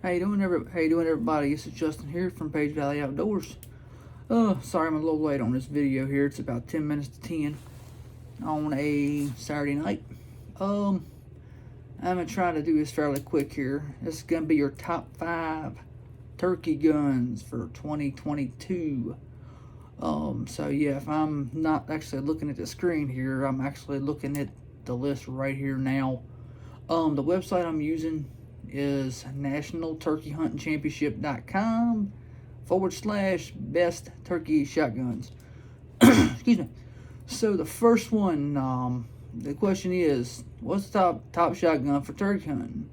How you doing, everybody? This is Justin here from Page Valley Outdoors. Sorry I'm a little late on this video here. It's about 10 minutes to 10 on a Saturday night. I'm gonna try to do this fairly quick here. This is gonna be your top 5 turkey guns for 2022. So yeah, if I'm not actually looking at the screen here, I'm actually looking at the list right here now. The website I'm using is nationalturkeyhuntingchampionship.com/best turkey shotguns. Excuse me. So the first one, the question is, what's the top shotgun for turkey hunting?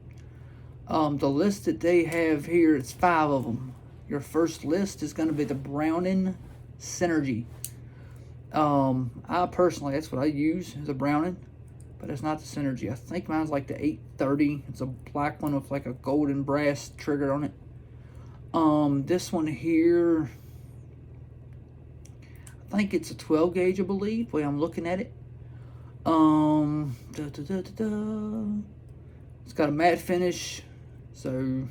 The list that they have here, it's 5 of them. Your first list is going to be the Browning Synergy. I personally, that's what I use, is a Browning. But it's not the Synergy. I think mine's like the 830. It's a black one with like a golden brass trigger on it. This one here, I think it's a 12 gauge, I believe, the way I'm looking at it. It's got a matte finish. So,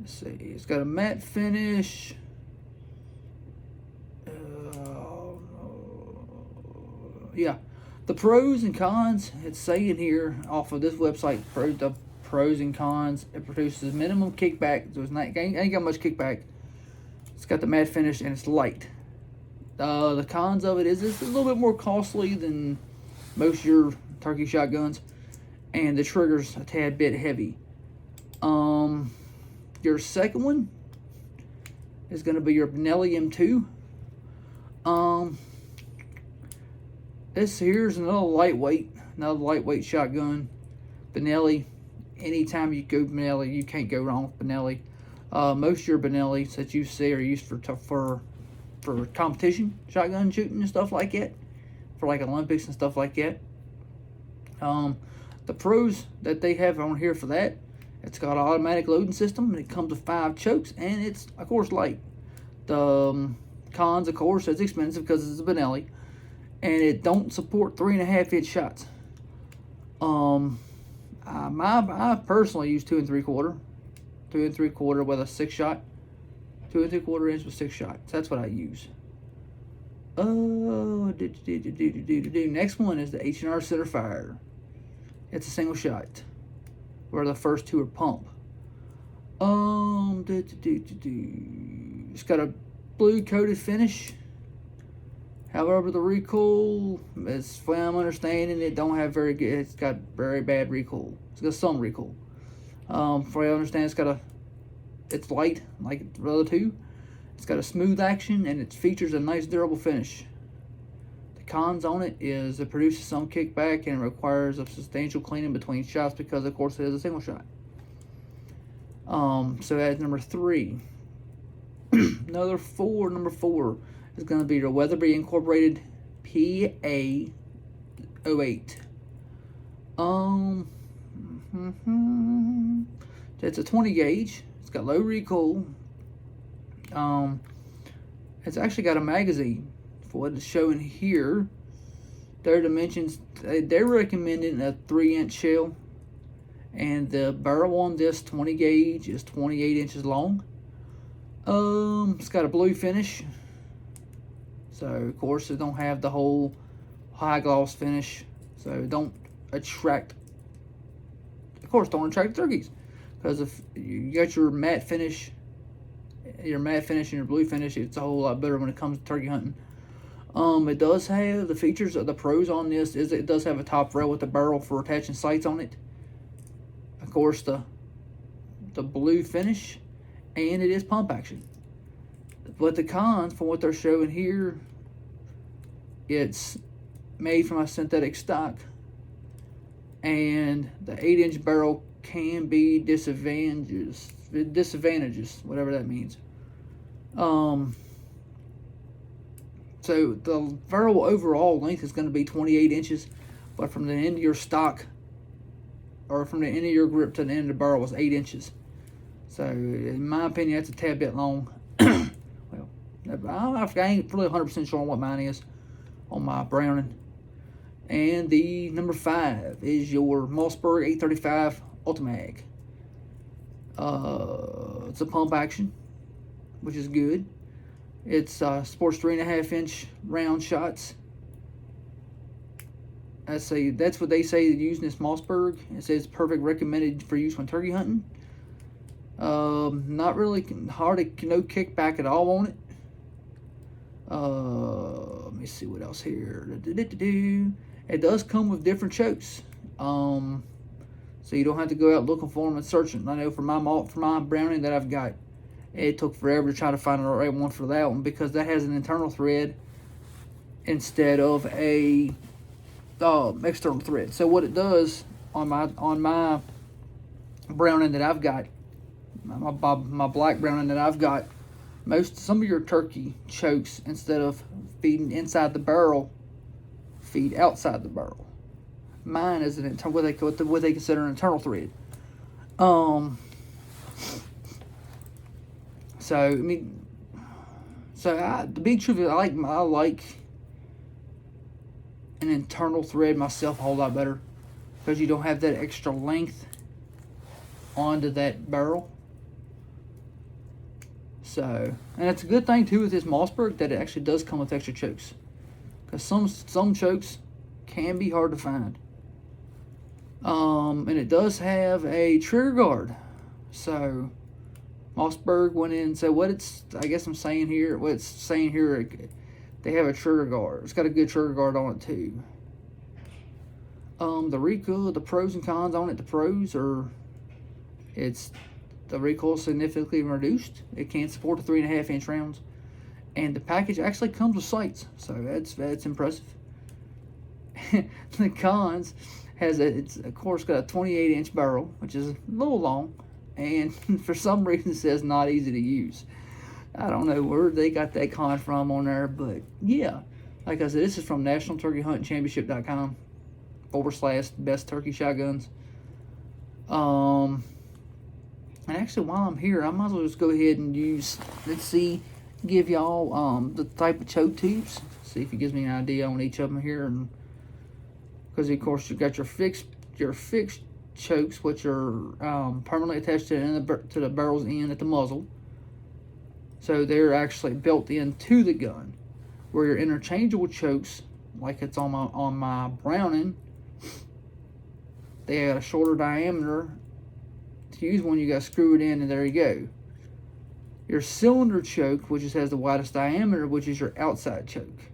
let's see. It's got a matte finish. Yeah. The pros and cons, it's saying here off of this website, the pros and cons, it produces minimum kickback, so it's not, ain't got much kickback. It's got the matte finish and it's light. The cons of it is it's a little bit more costly than most of your turkey shotguns, and the trigger's a tad bit heavy. Your second one is going to be your Benelli M2. This here's another lightweight shotgun. Benelli. Anytime you go Benelli, you can't go wrong with Benelli. Most of your Benellis that you see are used for competition shotgun shooting and stuff like that, for like Olympics and stuff like that. The pros that they have on here for that, it's got an automatic loading system, and it comes with 5 chokes, and it's of course light. The cons, of course, it's expensive because it's a Benelli. And it don't support 3.5 inch shots. I personally use 2 3/4 with a 6 shot, 2 3/4 inch with 6 shots. That's what I use. Next one is the Hdr Center Fire. It's a single shot, where the first 2 are pump. It's got a blue coated finish. However, the recoil, as far as I'm understanding, it don't have very good. It's got very bad recoil. It's got some recoil. For what I understand, it's light like the other 2. It's got a smooth action, and it features a nice durable finish. The cons on it is it produces some kickback and it requires a substantial cleaning between shots because, of course, it is a single shot. So that's number 3. Number 4 is going to be your Weatherby Incorporated Pa 08. It's a 20 gauge. It's got low recoil. It's actually got a magazine for what it's showing here. Their dimensions, they're recommending a 3-inch shell, and the barrel on this 20 gauge is 28 inches long. It's got a blue finish. So, of course, it don't have the whole high gloss finish. So, it don't attract, turkeys. Because if you got your matte finish and your blue finish, it's a whole lot better when it comes to turkey hunting. It does have the features of the pros on this is it does have a top rail with a barrel for attaching sights on it. Of course, the blue finish, and it is pump action. But the cons, from what they're showing here, it's made from a synthetic stock, and the 8-inch barrel can be disadvantages, whatever that means. So the barrel overall length is going to be 28 inches, but from the end of your stock, or from the end of your grip to the end of the barrel, is 8 inches. So in my opinion, that's a tad bit long. I ain't really 100% sure on what mine is on my Browning. And the number 5 is your Mossberg 835 Ultimag. It's a pump action, which is good. It sports 3.5-inch round shots. That's what they say to use in this Mossberg. It says perfect, recommended for use when turkey hunting. Not really hard, no kickback at all on it. Let me see what else here. It does come with different chokes. So you don't have to go out looking for them and searching. I know for my Browning that I've got, it took forever to try to find the right one for that one, because that has an internal thread instead of a external thread. So what it does on my Browning that I've got, my black Browning that I've got, some of your turkey chokes, instead of feeding inside the barrel, feed outside the barrel. Mine is what they consider an internal thread. So I mean, the big truth is, I like an internal thread myself a whole lot better, because you don't have that extra length onto that barrel. So, and it's a good thing too with this Mossberg that it actually does come with extra chokes, because some chokes can be hard to find. And it does have a trigger guard. So Mossberg went in and said what it's saying here, they have a trigger guard. It's got a good trigger guard on it too. The recoil, the pros and cons on it. The pros are, the recoil significantly reduced. It can support the 3.5-inch rounds, and the package actually comes with sights, so that's impressive. The cons it's of course got a 28-inch barrel, which is a little long, and for some reason it says not easy to use. I don't know where they got that con from on there, but yeah, like I said, this is from nationalturkeyhuntingchampionship.com/best turkey shotguns. And actually, while I'm here, I might as well just go ahead and give y'all the type of choke tubes. See if it gives me an idea on each of them here, and because of course you got your fixed chokes, which are permanently attached to the barrel's end at the muzzle. So they're actually built into the gun. Where your interchangeable chokes, like it's on my Browning, they got a shorter diameter. To use one, you got to screw it in, and there you go. Your cylinder choke, which has the widest diameter, which is your outside choke.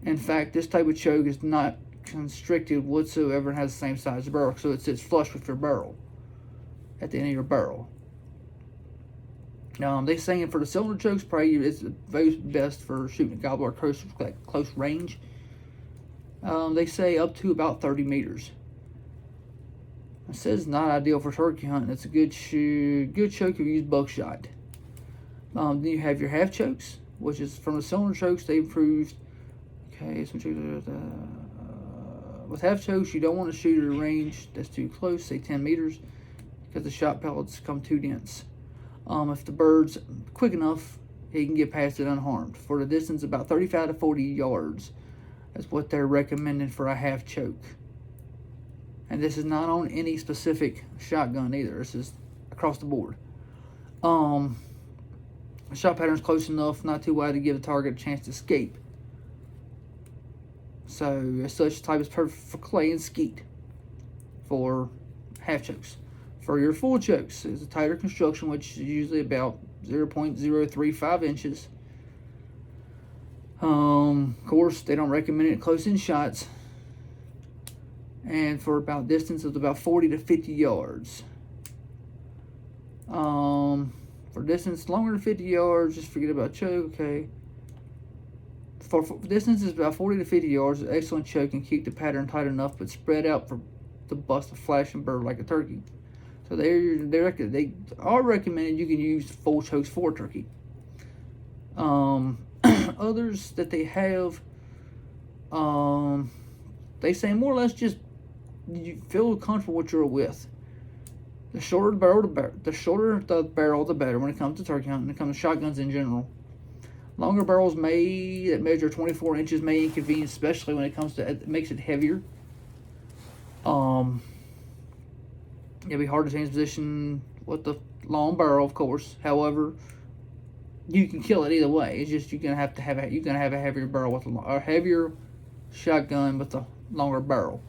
In fact, this type of choke is not constricted whatsoever and has the same size barrel, so it sits flush with your barrel at the end of your barrel. They saying for the cylinder chokes, probably it's best for shooting a gobbler close range. They say up to about 30 meters. It says not ideal for turkey hunting. It's a good choke if you use buckshot. Then you have your half chokes, which is from the cylinder chokes. They improved. Okay, with half chokes, you don't want to shoot at a range that's too close, say 10 meters, because the shot pellets come too dense. If the bird's quick enough, he can get past it unharmed. For the distance, about 35 to 40 yards is what they're recommending for a half choke. And this is not on any specific shotgun either. This is across the board. The shot pattern's close enough, not too wide to give the target a chance to escape. So, as such, type is perfect for clay and skeet for half chokes. For your full chokes, it's a tighter construction, which is usually about 0.035 inches. Of course, they don't recommend it close-in shots. And for about distance of about 40 to 50 yards. For distance longer than 50 yards, just forget about choke, okay. For distance is about 40 to 50 yards, an excellent choke can keep the pattern tight enough, but spread out to bust a flashing bird like a turkey. So they are recommended you can use full chokes for turkey. Others that they have, they say more or less just you feel comfortable what you're with. The shorter the barrel, the better when it comes to turkey hunting. When it comes to shotguns in general. Longer barrels that measure 24 inches may inconvenience, especially when it comes to it makes it heavier. It'll be hard to change position the long barrel, of course. However, you can kill it either way. It's just you're gonna have a heavier barrel with a heavier shotgun with a longer barrel.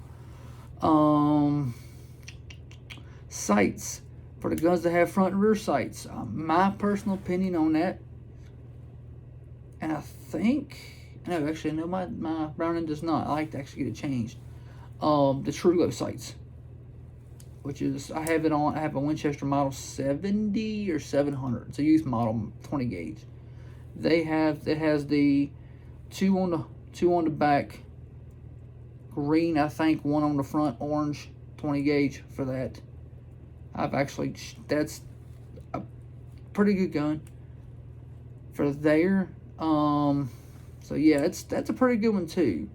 Sights for the guns that have front and rear sights. My personal opinion on that, and I think no, actually no, my Browning does not. I like to actually get it changed. The True Glow sights, which is I have a Winchester model 70 or 700. It's a youth model, 20 gauge. It has the two on the back, green, I think, one on the front, orange, 20 gauge for that. That's a pretty good gun for there. So yeah, that's a pretty good one too.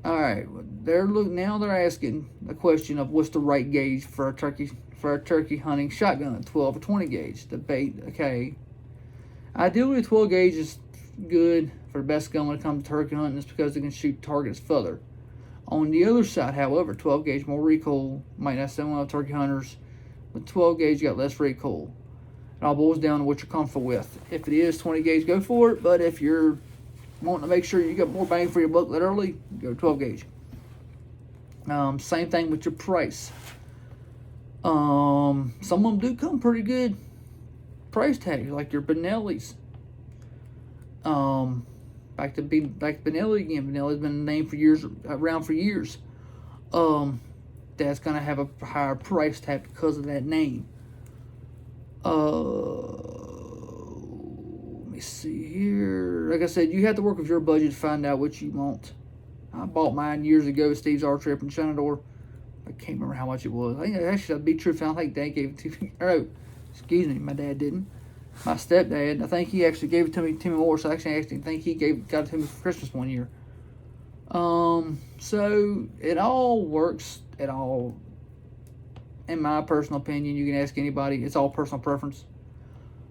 All right, now they're asking the question of what's the right gauge for a turkey hunting shotgun, 12 or 20 gauge. Debate. Okay, ideally 12 gauge is good for the best gun when it comes to turkey hunting. It's because it can shoot targets further. On the other side, however, 12 gauge more recoil. Might not sound well to turkey hunters. With 12 gauge, you got less recoil. It all boils down to what you're comfortable with. If it is 20 gauge, go for it. But if you're wanting to make sure you got more bang for your buck, literally, go 12 gauge. Same thing with your price. Some of them do come pretty good price tags, like your Benellis. Back to Benelli again. Benelli's been a name around for years. That's gonna have a higher price tag because of that name. Let me see here. Like I said, you have to work with your budget to find out what you want. I bought mine years ago, Steve's Archery up in Shenandoah. I can't remember how much it was. I think actually, to be truthful, I think Dad gave it to me. Oh, excuse me, my dad didn't. My stepdad, I think he actually gave it to me more. So I actually think he got it to me for Christmas one year. So it all works. It all, in my personal opinion, you can ask anybody. It's all personal preference.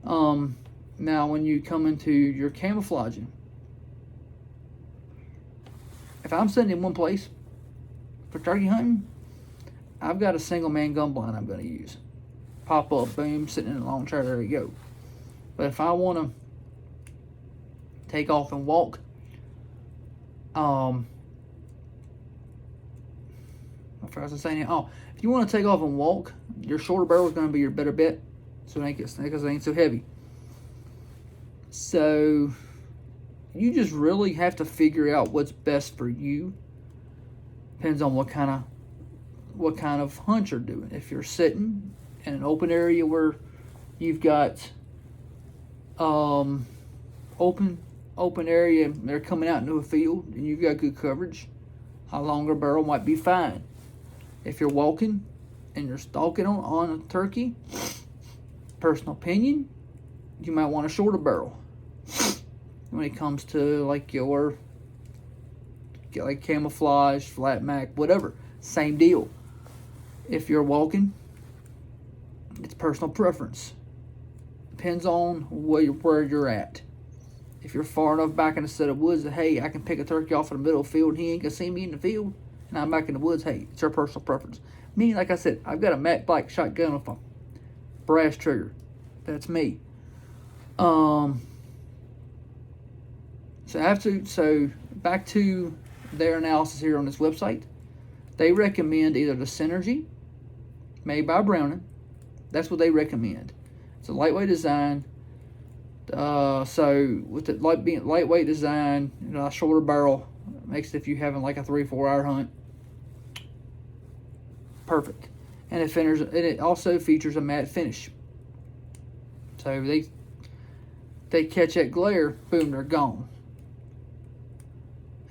Now, when you come into your camouflaging, if I'm sitting in one place for turkey hunting, I've got a single man gun blind I'm going to use. Pop up, boom, sitting in a long chair, there you go. But if I want to take off and walk, what was I saying? Oh, if you want to take off and walk, your shorter barrel is going to be your better bet, so because it ain't so heavy. So you just really have to figure out what's best for you. Depends on what kind of hunt you're doing. If you're sitting in an open area where you've got open area, they're coming out into a field and you've got good coverage, a longer barrel might be fine. If you're walking and you're stalking on a turkey, personal opinion, you might want a shorter barrel. When it comes to like camouflage, flat mac, whatever, same deal. If you're walking, it's personal preference. Depends on where you're at. If you're far enough back in a set of woods that, hey, I can pick a turkey off in the middle of the field and he ain't gonna see me in the field, and I'm back in the woods, hey, it's your personal preference. Me, like I said, I've got a matte black shotgun with a brass trigger. That's me. So back to their analysis here on this website. They recommend either the Synergy, made by Browning. That's what they recommend. It's a lightweight design. So with it being lightweight design, a shorter barrel makes it, if you're having like a 3-4 hour hunt, perfect. And it also features a matte finish. So they catch that glare, boom, they're gone.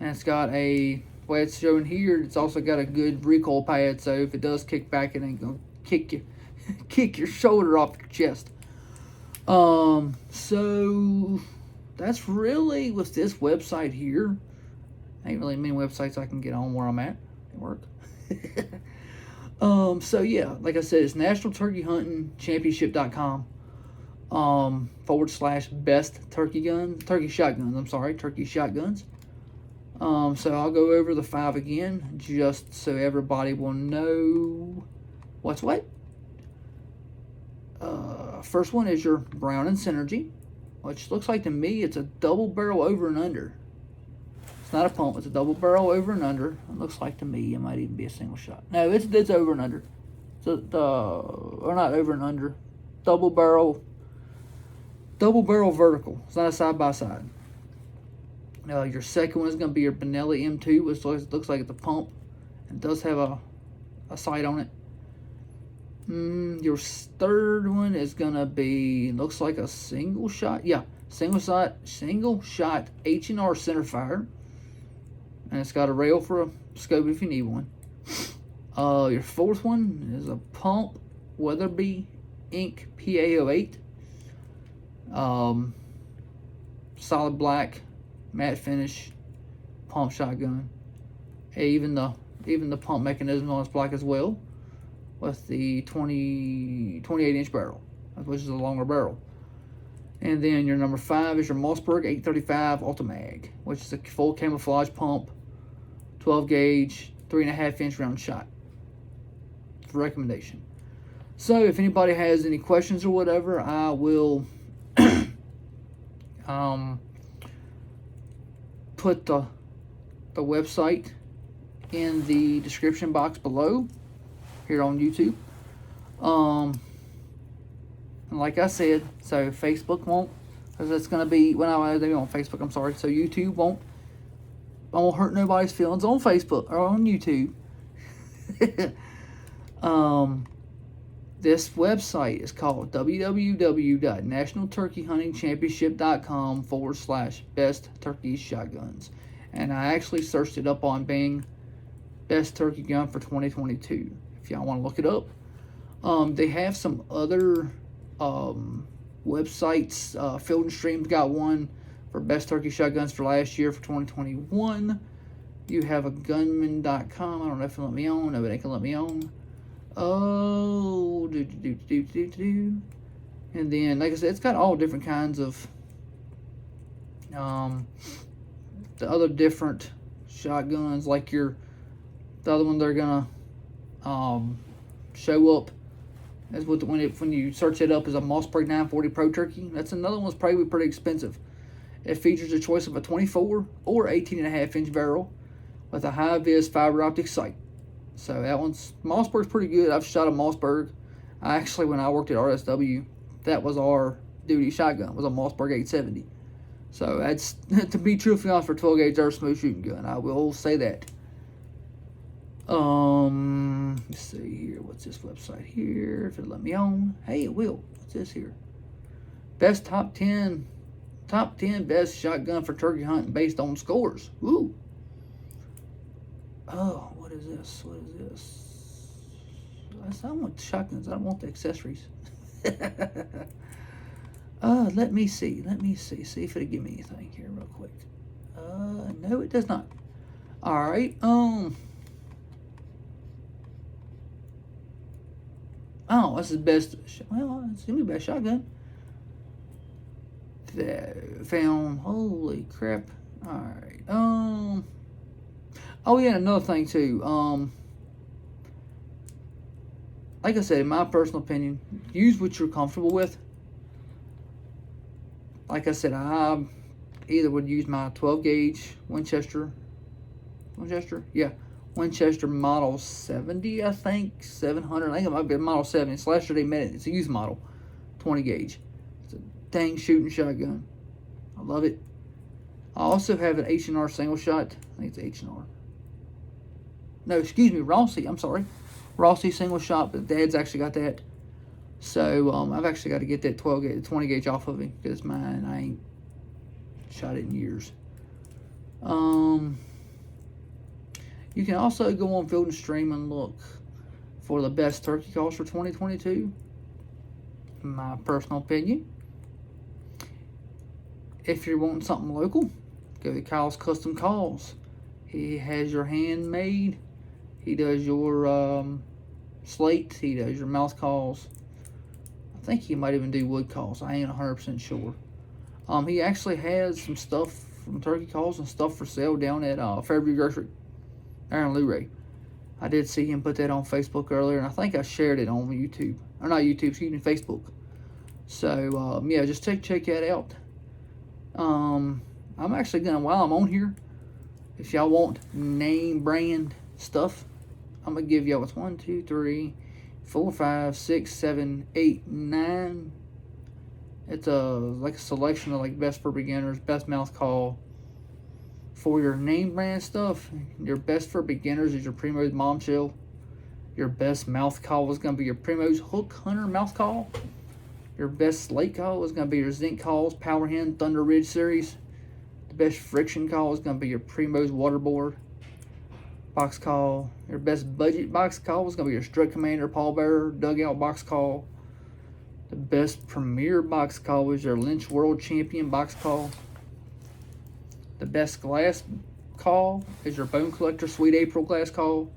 And it's got the way it's showing here, it's also got a good recoil pad, so if it does kick back, it ain't gonna kick your shoulder off your chest. So that's really with this website here. Ain't really many websites I can get on where I'm at work. So yeah, like I said, it's nationalturkeyhuntingchampionship.com /best turkey shotguns. So I'll go over the 5 again, just so everybody will know what's what. First one is your Brown and Synergy, which looks like to me it's a double barrel over and under. It's not a pump, it's a double barrel over and under. It looks like to me it might even be a single shot. No, it's over and under. So or not over and under. Double barrel vertical. It's not a side by side. Your second one is going to be your Benelli M2, which looks like it's a pump and does have a sight on it. Your third one is going to be, looks like a single shot. Yeah, single shot Hdr Center Fire. And it's got a rail for a scope if you need one. Your fourth one is a pump Weatherby Inc. Pa 08. Solid black, matte finish, pump shotgun. Even the pump mechanism on it's black as well, with the 28-inch barrel, which is a longer barrel. And then your number 5 is your Mossberg 835 Ultimag, which is a full camouflage pump, 12 gauge, 3.5-inch round shot. For recommendation. So if anybody has any questions or whatever, I will put the website in the description box below here on YouTube. And like I said, so Facebook won't, because it's going to be, when I do on Facebook, I'm sorry, so YouTube won't, I won't hurt nobody's feelings on Facebook or on YouTube. This website is called www.nationalturkeyhuntingchampionship.com/best turkey shotguns. And I actually searched it up on Bing, best turkey gun for 2022. If y'all want to look it up. They have some other websites. Field and Stream's got one for best turkey shotguns for last year for 2021. You have a gunman.com. I don't know if it'll let me on. No, it ain't gonna let me on. Oh, and then, like I said, it's got all different kinds of the other different shotguns, like the other one they're gonna show up as with when you search it up as a Mossberg 940 Pro Turkey. That's another one's probably pretty expensive. It features a choice of a 24 or 18.5-inch barrel with a high-vis fiber optic sight. So that Mossberg's pretty good. I've shot a Mossberg. When I worked at RSW, that was our duty shotgun, was a Mossberg 870. So that's, to be truthfully honest, for 12 gauge, they're smooth shooting gun. I will say that. Let's see here. What's this website here? If it'll let me on. Hey, it will. What's this here? Best top 10 best shotgun for turkey hunting based on scores. Ooh. Oh, what is this? What is this? I don't want the shotguns. I don't want the accessories. Let me see. See if it'll give me anything here real quick. No, it does not. All right. Oh, this is best. Well, it's gonna be best shotgun. Found. Holy crap. All right. Oh yeah, another thing too. Like I said, in my personal opinion, use what you're comfortable with. Like I said, I either would use my 12 gauge Winchester, Winchester model 70, I think, 700. I think it might be a model 70. It's last year they made it. It's a used model, 20 gauge. It's a dang shooting shotgun. I love it. I also have an H&R single shot. I think it's H&R. No, excuse me, Rossi. I'm sorry. Rossi single shot, but Dad's actually got that. So, I've actually got to get that 20 gauge off of him because mine, I ain't shot it in years. You can also go on Field and Stream and look for the best turkey calls for 2022. My personal opinion. If you're wanting something local, go to Kyle's Custom Calls. He has your handmade. He does your slates. He does your mouth calls. I think he might even do wood calls. I ain't 100% sure. He actually has some stuff from turkey calls and stuff for sale down at Fairview Grocery, there in Luray. I did see him put that on Facebook earlier, and I think I shared it on YouTube. Or not YouTube, excuse me, Facebook. So, yeah, just check that out. I'm actually going to, while I'm on here, if y'all want name brand stuff, I'm going to give y'all, it's 1, 2, 3, 4, 5, 6, 7, 8, 9. It's like a selection of like best for beginners, best mouth call. For your name brand stuff, your best for beginners is your Primos Bombshell. Your best mouth call is going to be your Primos Hook Hunter mouth call. Your best slate call is going to be your Zinc Calls Power Hen Thunder Ridge series. The best friction call is going to be your Primos Waterboard box call. Your best budget box call is going to be your Strut Commander Pallbearer Dugout box call. The best premier box call is your Lynch World Champion box call. The best glass call is your Bone Collector Sweet April glass call.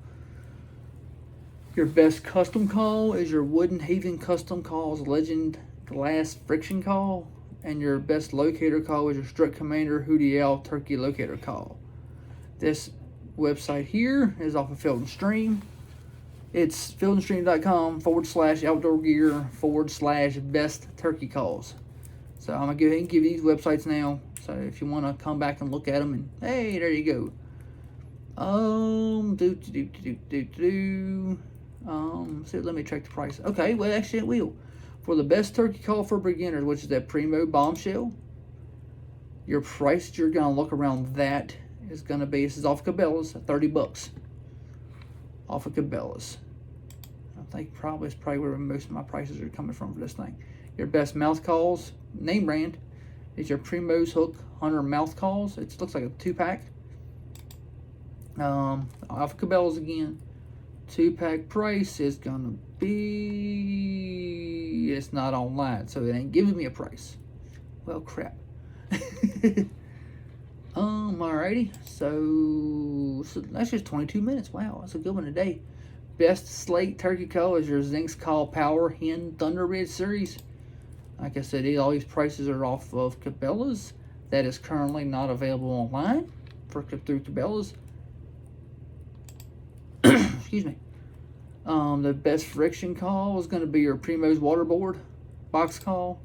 Your best custom call is your Wooden Haven Custom Calls Legend Glass Friction Call. And your best locator call is your Strut Commander Hdr Turkey Locator Call. This website here is off of Field and Stream. It's fieldandstream.com/outdoor gear/best turkey calls. So I'm going to go ahead and give you these websites now. So if you want to come back and look at them, and hey, there you go. So let me check the price. Okay, well actually it will. For the best turkey call for beginners, which is that Primo Bombshell, your price you're going to look around that is going to be, this is off Cabela's, $30. Off of Cabela's. I think it's probably where most of my prices are coming from for this thing. Your best mouth calls, name brand, is your Primos Hook Hunter mouth calls. It looks like a 2-pack. Off of Cabela's again. 2-pack price is gonna be, it's not online, so it ain't giving me a price. Well, crap. Alrighty, so that's just 22 minutes. Wow, that's a good one today. Best slate turkey call is your Zinc Call Power Hen Thunder Ridge series. Like I said, all these prices are off of Cabela's. That is currently not available online through Cabela's. Excuse me. The best friction call is going to be your Primos Waterboard box call.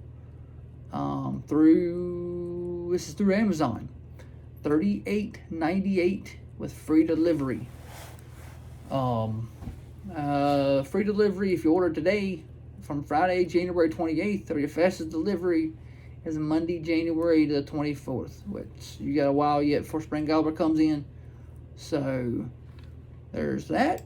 This is through Amazon. $38.98 with free delivery. Free delivery if you order today from Friday, January 28th, or your fastest delivery is Monday, January the 24th, which you got a while yet before Spring Gobbler comes in. So there's that.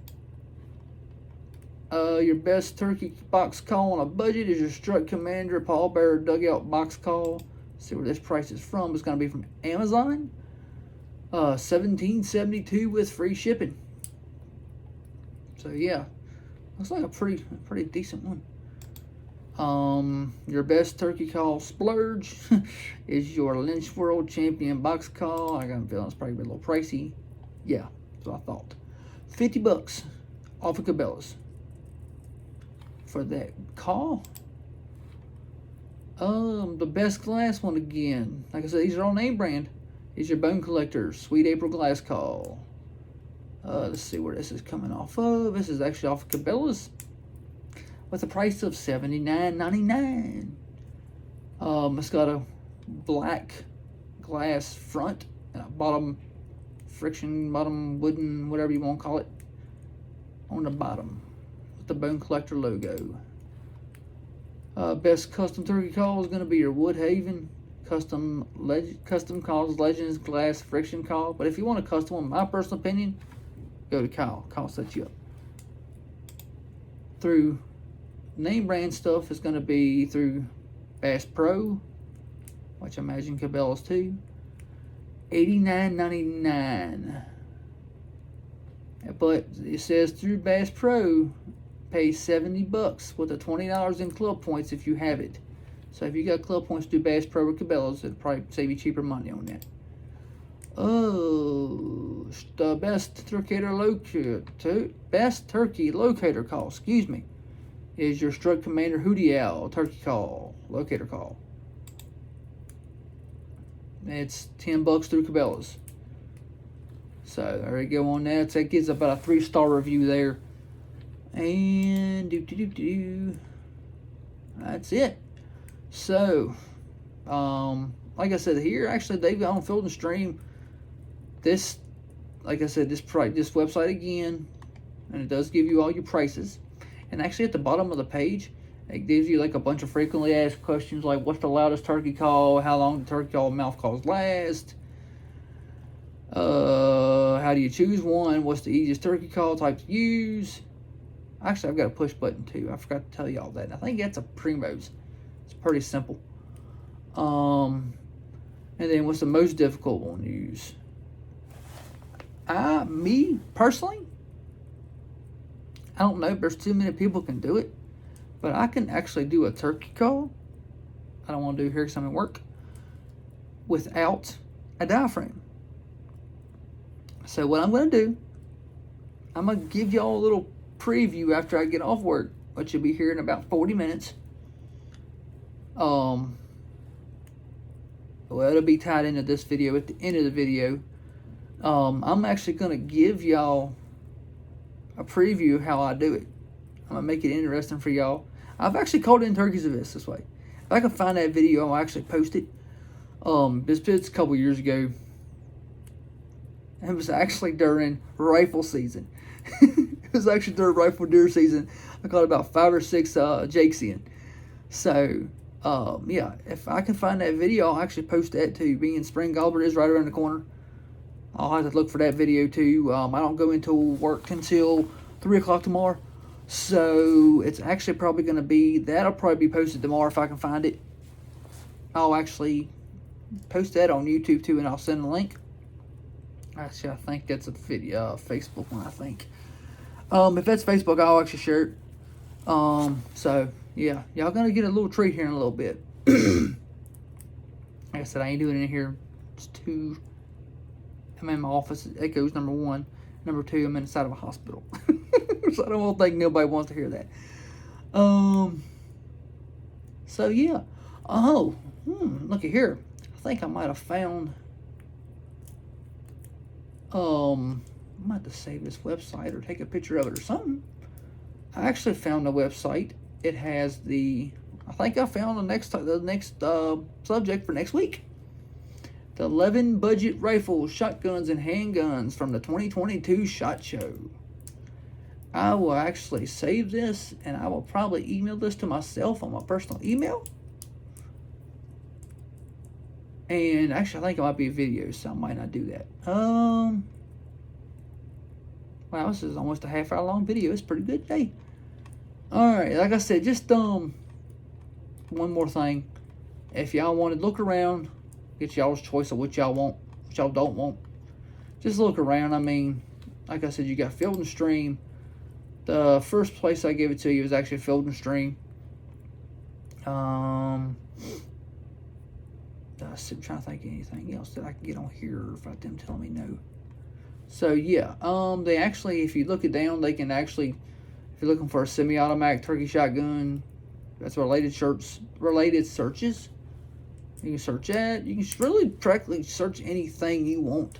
Your best turkey box call on a budget is your Strut Commander Pallbearer Dugout box call. See where this price is from. It's going to be from Amazon. $17.72 with free shipping. So yeah, looks like a pretty decent one. Your best turkey call splurge is your Lynch World Champion box call. I got a feeling it's probably a little pricey. Yeah, that's what I thought. $50 off of Cabela's for that call. The best glass one again. Like I said, these are all name brand. Is your Bone Collector Sweet April glass call. Let's see where this is coming off of. This is actually off of Cabela's with a price of $79.99. It's got a black glass front and a bottom friction, bottom wooden, whatever you want to call it, on the bottom with the Bone Collector logo. Best custom turkey call is going to be your Woodhaven custom calls Legends glass friction call. But if you want a custom one, my personal opinion, go to Kyle. Kyle sets you up. Through name brand stuff is going to be through Bass Pro, which I imagine Cabela's too. $89.99. But it says through Bass Pro, pay $70 with the $20 in club points if you have it. So if you got club points through Bass Pro or Cabela's, it'll probably save you cheaper money on that. Oh, the best turkey locator call, excuse me, is your Strut Commander Hdr turkey call, locator call. It's $10 through Cabela's. So there you go on that. So that gives about a 3-star review there. And that's it. So, like I said here, actually they've got on Field and Stream. This, like I said, this website again, and it does give you all your prices. And actually at the bottom of the page, it gives you like a bunch of frequently asked questions like what's the loudest turkey call, how long do turkey call mouth calls last, how do you choose one, what's the easiest turkey call type to use. Actually, I've got a push button too. I forgot to tell you all that. I think that's a Primos. It's pretty simple. And then what's the most difficult one to use? Me personally, I don't know if there's too many people can do it, but I can actually do a turkey call. I don't want to do here because I'm at work without a diaphragm. So what I'm going to do, I'm going to give y'all a little preview after I get off work, which you'll be here in about 40 minutes. Well, it'll be tied into this video at the end of the video. I'm actually going to give y'all a preview of how I do it. I'm going to make it interesting for y'all. I've actually called in turkeys this way. If I can find that video, I'll actually post it. It's a couple years ago. It was actually during rifle season. It was actually during rifle deer season. I caught about 5 or 6 jakes in. So, yeah, if I can find that video, I'll actually post that too. Being spring gobbler is right around the corner. I'll have to look for that video too. I don't go into work until 3 o'clock tomorrow. So, it's actually probably going to be, that'll probably be posted tomorrow if I can find it. I'll actually post that on YouTube too, and I'll send a link. Actually, I think that's a video, Facebook one, I think. If that's Facebook, I'll actually share it. So, yeah. Y'all gonna get a little treat here in a little bit. Like I said, I ain't doing it in here. It's too... I'm in my office. Echoes, number 1. Number 2, I'm inside of a hospital. So I don't think nobody wants to hear that. So, yeah. Oh, looky here. I think I might have found... I might have to save this website or take a picture of it or something. I actually found the website. It has the... I think I found the next subject for next week. The 11 budget rifles, shotguns, and handguns from the 2022 SHOT Show. I will actually save this, and I will probably email this to myself on my personal email. And actually, I think it might be a video, so I might not do that. Wow, this is almost a half-hour long video. It's pretty good today. Alright, like I said, just one more thing. If y'all want to look around, get y'all's choice of what y'all want, what y'all don't want. Just look around. I mean, like I said, you got Field and Stream. The first place I gave it to you is actually Field and Stream. I'm trying to think of anything else that I can get on here without them telling me no. So yeah, they actually, if you look it down, they can actually, if you're looking for a semi-automatic turkey shotgun, that's related searches. You can search that. You can really practically search anything you want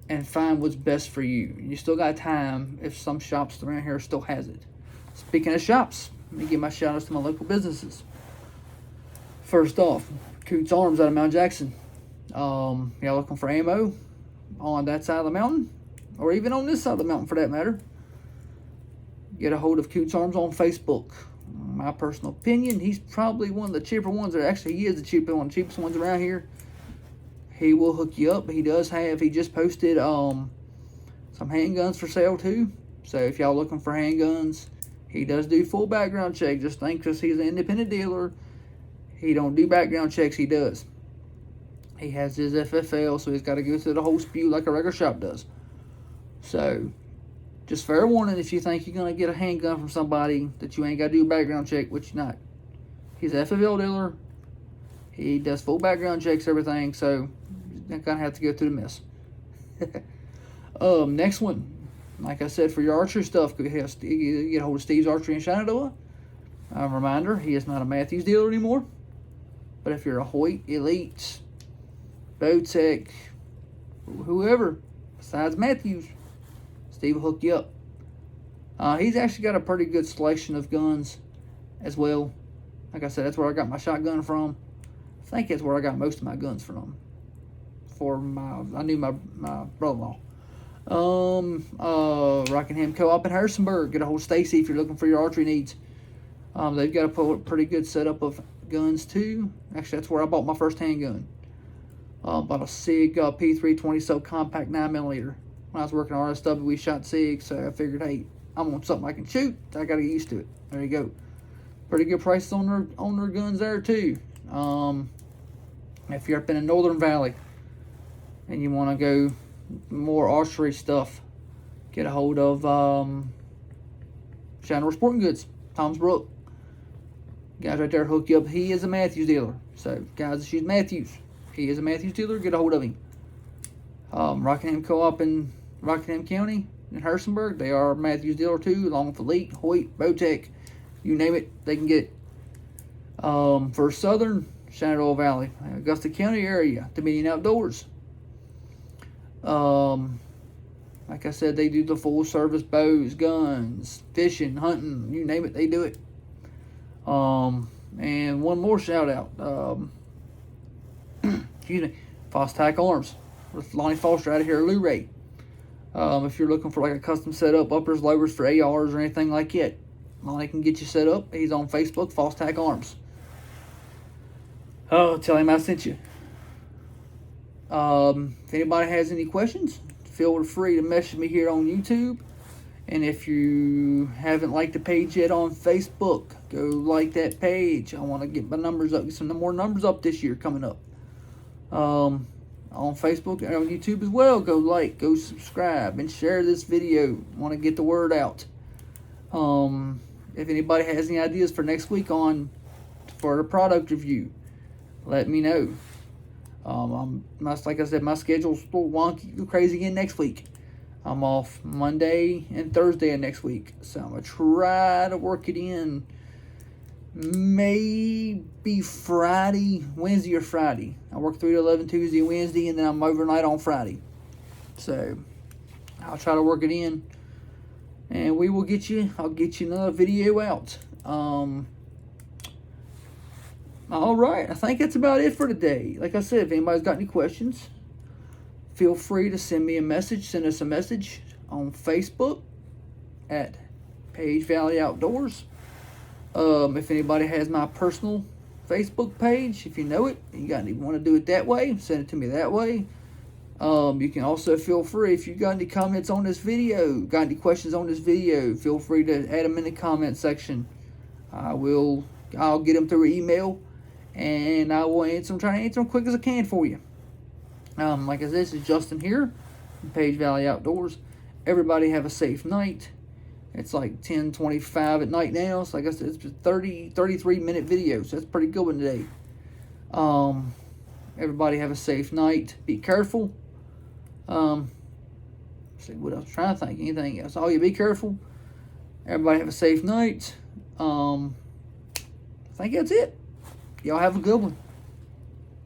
and find what's best for you. You still got time if some shops around here still has it. Speaking of shops, let me give my shout outs to my local businesses. First off, Coots Arms out of Mount Jackson. Y'all looking for ammo on that side of the mountain, or even on this side of the mountain for that matter, get a hold of Coots Arms on Facebook. My personal opinion, he's probably one of the cheaper ones. Actually, he is the cheapest ones around here. He will hook you up. He just posted some handguns for sale too. So if y'all looking for handguns, he does do full background check. Just think, because he's an independent dealer, he don't do background checks. He does. He has his FFL, so he's got to go through the whole spew like a regular shop does. So, just fair warning, if you think you're going to get a handgun from somebody that you ain't got to do a background check, which you're not. He's an FFL dealer. He does full background checks, everything, so you're going to have to go through the mess. Next one. Like I said, for your archery stuff, get a hold of Steve's Archery in Shenandoah. A reminder, he is not a Matthews dealer anymore. But if you're a Hoyt, Elite, Bowtech, whoever besides Matthews, Steve will hook you up. He's actually got a pretty good selection of guns as well. Like I said, that's where I got my shotgun from. I think that's where I got most of my guns from. I knew my brother-in-law. Rockingham Co-op in Harrisonburg. Get a hold of Stacy if you're looking for your archery needs. They've got a pretty good setup of guns too. Actually, that's where I bought my first handgun. Bought a SIG P320 subcompact 9mm. When I was working at RSW, we shot SIG, so I figured, hey, I want something I can shoot. I got to get used to it. There you go. Pretty good prices on their guns there too. If you're up in the Northern Valley and you want to go more archery stuff, get a hold of Shannon Sporting Goods, Tom's Brook. Guys right there hook you up. He is a Matthews dealer. So guys that shoot Matthews, he is a Matthews dealer. Get a hold of him. Rockingham Co-op in Rockingham County in Harrisonburg, they are a Matthews dealer too, along with Elite, Hoyt, Bowtech, you name it, they can get it. For Southern Shenandoah Valley, Augusta County area, Dominion Outdoors. Like I said, they do the full service bows, guns, fishing, hunting, you name it, they do it. And one more shout out, excuse me, Fostac Arms with Lonnie Foster out of here, Lou Ray. If you're looking for like a custom setup, uppers, lowers for ARs or anything like that, Lonnie can get you set up. He's on Facebook, Fostac Arms. Tell him I sent you. If anybody has any questions, feel free to message me here on YouTube. And if you haven't liked the page yet on Facebook, go like that page. I want to get my numbers up, get some more numbers up this year coming up. On Facebook and on YouTube as well. Go like, go subscribe, and share this video. Want to get the word out. If anybody has any ideas for next week for the product review, let me know. Like I said, my schedule's a little wonky, crazy again next week. I'm off Monday and Thursday of next week, so I'm gonna try to work it in. Maybe Friday, Wednesday or Friday. I work 3 to 11 Tuesday and Wednesday, and then I'm overnight on Friday. So I'll try to work it in, and I'll get you another video out. All right, I think that's about it for today. Like I said, if anybody's got any questions, feel free to send me a message. Send us a message on Facebook at Page Valley Outdoors. If anybody has my personal Facebook page, if you know it, and you want to do it that way, send it to me that way. You can also feel free, if you got any comments on this video, got any questions on this video, feel free to add them in the comment section. I'll get them through email, and I will try to answer them quick as I can for you. Like I said, this is Justin here from Page Valley Outdoors. Everybody have a safe night. It's like 10:25 at night now. So like I said, it's a 33-minute video. So that's a pretty good one today. Everybody have a safe night. Be careful. See what else? I'm trying to think. Anything else? Oh, yeah, be careful. Everybody have a safe night. I think that's it. Y'all have a good one.